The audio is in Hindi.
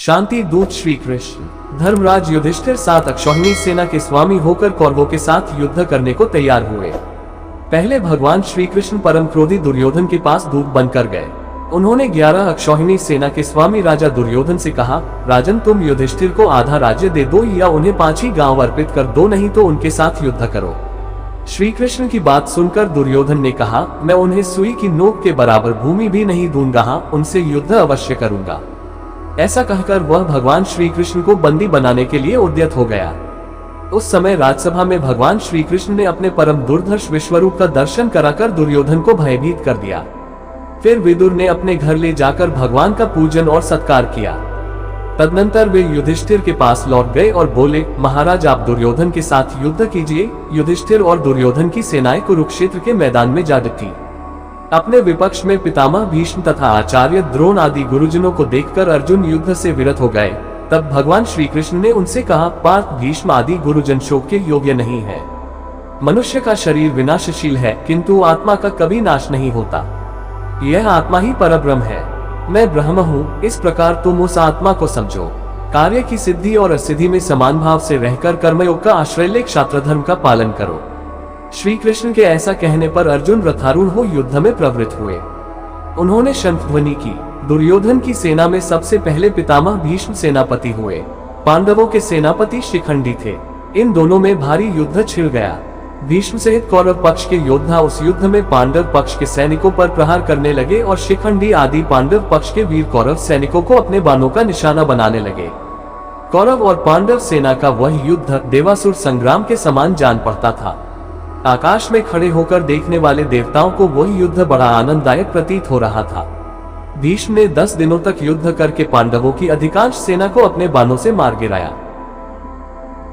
शांति दूत श्री कृष्ण। धर्मराज युधिष्ठिर 7 अक्षौहिणी सेना के स्वामी होकर कौरवों के साथ युद्ध करने को तैयार हुए। पहले भगवान श्री कृष्ण परम क्रोधी दुर्योधन के पास दूत बनकर गए। उन्होंने 11 अक्षौहिणी सेना के स्वामी राजा दुर्योधन से कहा, राजन तुम युधिष्ठिर को आधा राज्य दे दो या उन्हें 5 ही गांव अर्पित कर दो, नहीं तो उनके साथ युद्ध करो। श्री कृष्ण की बात सुनकर दुर्योधन ने कहा, मैं उन्हें सुई की नोक के बराबर भूमि भी नहीं दूंगा, उनसे युद्ध अवश्य करूंगा। ऐसा कहकर वह भगवान श्री कृष्ण को बंदी बनाने के लिए उद्यत हो गया। उस समय राजसभा में भगवान श्री कृष्ण ने अपने परम दुर्धर्ष विश्वरूप का दर्शन कराकर दुर्योधन को भयभीत कर दिया। फिर विदुर ने अपने घर ले जाकर भगवान का पूजन और सत्कार किया। तदनंतर वे युधिष्ठिर के पास लौट गए और बोले, महाराज आप दुर्योधन के साथ युद्ध कीजिए। युधिष्ठिर और दुर्योधन की सेनाएं कुरुक्षेत्र के मैदान में जा डटी। अपने विपक्ष में पितामह भीष्म तथा आचार्य द्रोण आदि गुरुजनों को देखकर अर्जुन युद्ध से विरत हो गए। तब भगवान श्री कृष्ण ने उनसे कहा, पार्थ भीष्म आदि गुरुजन शोक के योग्य नहीं है। मनुष्य का शरीर विनाशशील है, किंतु आत्मा का कभी नाश नहीं होता। यह आत्मा ही परब्रह्म है। मैं ब्रह्म हूँ, इस प्रकार तुम उस आत्मा को समझो। कार्य की सिद्धि और असिद्धि में समान भाव से रहकर कर्मयोग का आश्रय ले क्षात्र धर्म का पालन करो। श्री कृष्ण के ऐसा कहने पर अर्जुन रथारूढ़ हो युद्ध में प्रवृत्त हुए। उन्होंने शंख ध्वनि की। दुर्योधन की सेना में सबसे पहले पितामह भीष्म सेनापति हुए। पांडवों के सेनापति शिखंडी थे। इन दोनों में भारी युद्ध छिड़ गया। भीष्म सहित कौरव पक्ष के योद्धा उस युद्ध में पांडव पक्ष के सैनिकों पर प्रहार करने लगे और शिखंडी आदि पांडव पक्ष के वीर कौरव सैनिकों को अपने बाणों का निशाना बनाने लगे। कौरव और पांडव सेना का वह युद्ध देवासुर संग्राम के समान जान पड़ता था। आकाश में खड़े होकर देखने वाले देवताओं को वह युद्ध बड़ा आनंददायक प्रतीत हो रहा था। भीष्म ने 10 दिनों तक युद्ध करके पांडवों की अधिकांश सेना को अपने बाणों से मार गिराया।